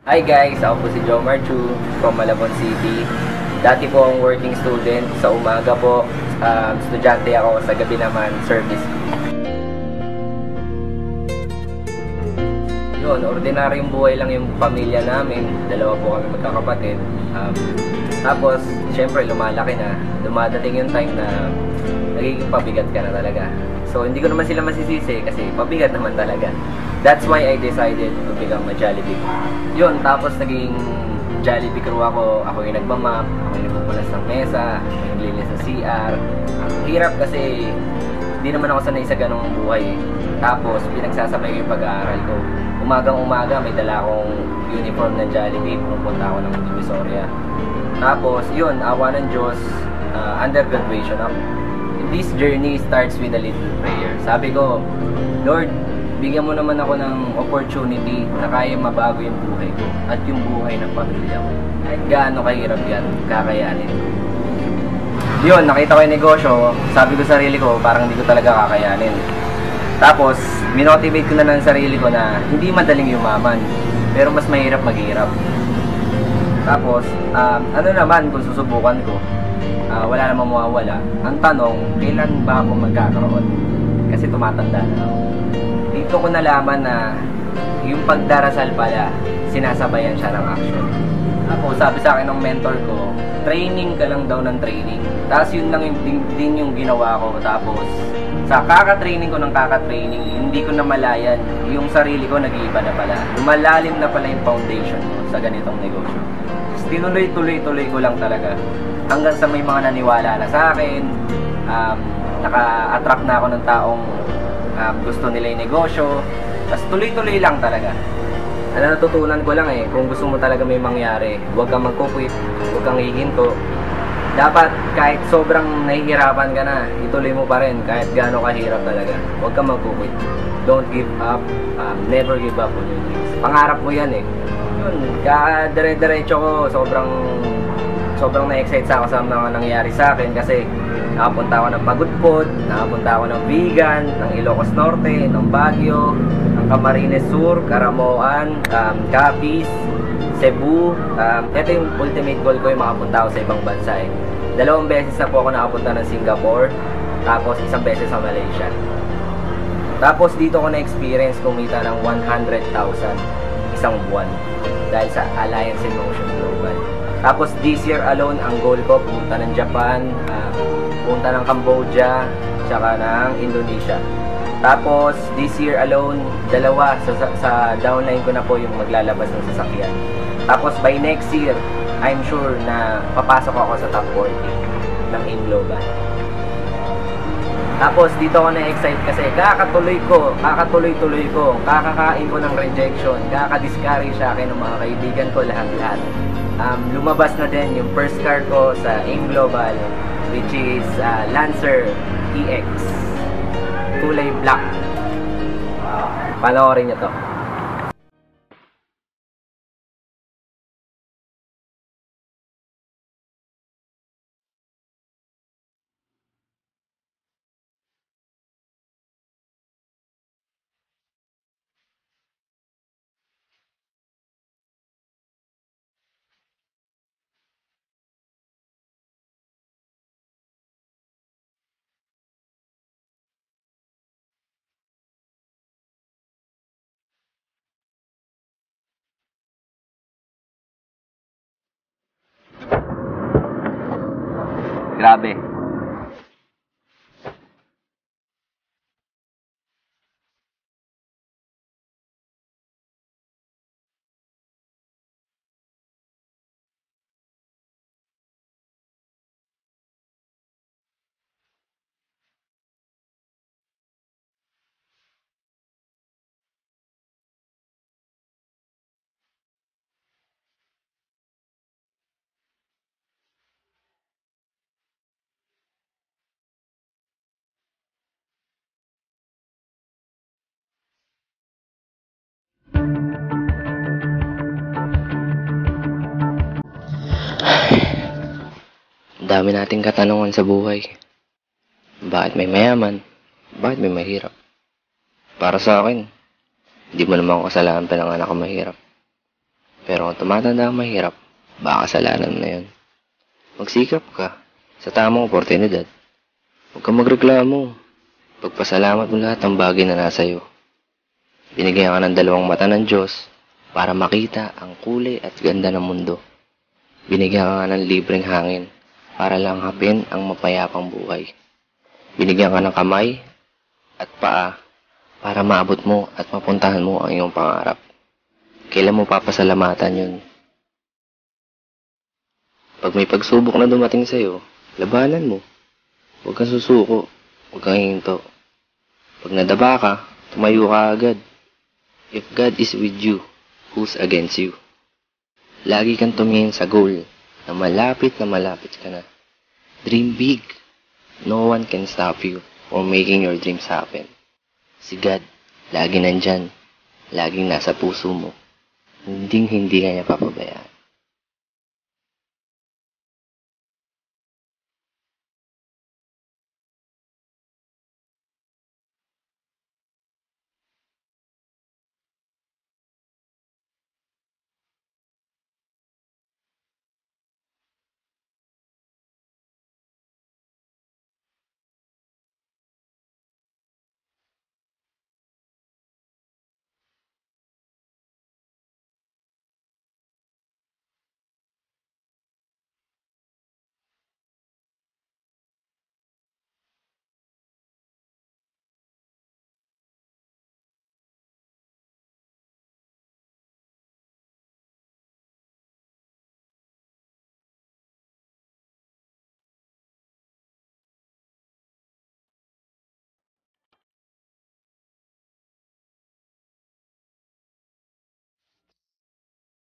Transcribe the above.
Hi guys, ako po si Jomar Chu from Malabon City. Dati po akong working student. Sa umaga po, estudyante ako. Sa gabi naman, service. Yun, ordinaryong buhay lang yung pamilya namin. Dalawa po kami magkakapatid. Tapos, syempre, lumalaki na. Dumadating yung time na nagiging pabigat ka na talaga. So, hindi ko naman sila masisisi kasi pabigat naman talaga. That's why I decided to become a Jollibee crew. Yun, tapos naging Jollibee crew ako. Ako yung nagmamap, ako yung nagpupulas ng mesa, ako yung naglilinis sa CR. Hirap kasi hindi naman ako sanay sa ganong buhay. Tapos, pinagsasabay ko yung pag-aaral ko. Umagang-umaga, may dala akong uniform ng Jollibee. Pumunta ako ng Divisoria. Tapos, yun, awa ng Diyos, under graduation ako. This journey starts with a little prayer. Sabi ko, Lord, bigyan mo naman ako ng opportunity na kaya mabago yung buhay ko at yung buhay ng pamilya ko. Kahit gaano kahirap yan, kakayanin ko. Yun, nakita ko yung negosyo, sabi ko sa sarili ko, parang hindi ko talaga kakayanin. Tapos, minotivate ko na ng sarili ko na hindi madaling yumaman, pero mas mahirap maghirap. Tapos, ano naman kung susubukan ko, wala namang mawawala. Ang tanong, kailan ba ako magkakaroon? Kasi tumatanda na ako. Dito ko nalaman na yung pagdarasal pala, sinasabayan siya ng action. Ako, sabi sa akin ng mentor ko, training ka lang daw ng training. Tapos yun lang din yung ginawa ko. Tapos, sa kaka-training ko ng kaka-training, hindi ko namalayan yung sarili ko nag-iiba na pala. Lumalalim na pala yung foundation ko sa ganitong negosyo. Tapos tinuloy-tuloy ko lang talaga. Hanggang sa may mga naniwala na sa akin, naka-attract na ako ng taong gusto nila yung negosyo. Tapos tuloy-tuloy lang talaga. Ano natutunan ko lang kung gusto mo talaga may mangyari, huwag kang magkukwit, huwag kang hihinto. Dapat kahit sobrang nahihirapan ka na, ituloy mo pa rin kahit gaano kahirap talaga. Huwag kang magkukwit. Don't give up. Never give up on your dreams. Pangarap mo yan Yun, dire-diretso ko, sobrang na-excite ako sa mga nangyayari sa akin kasi nakapunta ako ng Pagudpod, nakapunta ako ng Vigan, ng Ilocos Norte, ng Baguio, ng Camarines Sur, Caramoan, Capiz, Cebu. Ito yung ultimate goal ko, yung makapunta ako sa ibang bansa 2 beses na po ako nakapunta ng Singapore, tapos 1 beses sa Malaysia. Tapos dito ko na-experience kumita ng 100,000 isang buwan dahil sa Alliance in Motion Global. Tapos this year alone, ang goal ko, pumunta ng Japan, pumunta ng Cambodia, tsaka ng Indonesia. Tapos this year alone, 2 sa downline ko na po yung maglalabas ng sasakyan. Tapos by next year, I'm sure na papasok ako sa top 40 ng AIM Global. Tapos dito ako na-excite kasi kakatuloy-tuloy ko, kakakain ko ng rejection, kakadiscourage sa akin ng mga kaibigan ko, lahat-lahat. Lumabas na din yung first car ko sa AIM Global, which is Lancer EX, kulay black. Panoorin nyo to. Grabe. Dami nating katanungan sa buhay. Bakit may mayaman? Bakit may mahirap? Para sa akin, hindi mo naman kasalanan pinanganak ka mahirap. Pero Pero kung tumatanda ang mahirap, baka kasalanan mo na yun. Magsikap ka sa tamang oportunidad. Huwag kang magreklamo. Pagpasalamat mo lahat ng bagay na nasa iyo. Binigyan ka ng dalawang mata ng Diyos para makita ang kulay at ganda ng mundo. Binigyan ka ng libreng hangin para langhapin ang mapayapang buhay. Binigyan ka ng kamay at paa para maabot mo at mapuntahan mo ang iyong pangarap. Kailan mo papasalamatan yun? Pag may pagsubok na dumating sa'yo, labanan mo. Huwag kang susuko. Huwag kang hinto. Pag nadaba ka, tumayo ka agad. If God is with you, who's against you? Lagi kang tumingin sa goal na malapit ka na. Dream big. No one can stop you from making your dreams happen. Si God, lagi nandyan. Laging nasa puso mo. Hindi ka niya papabayaan.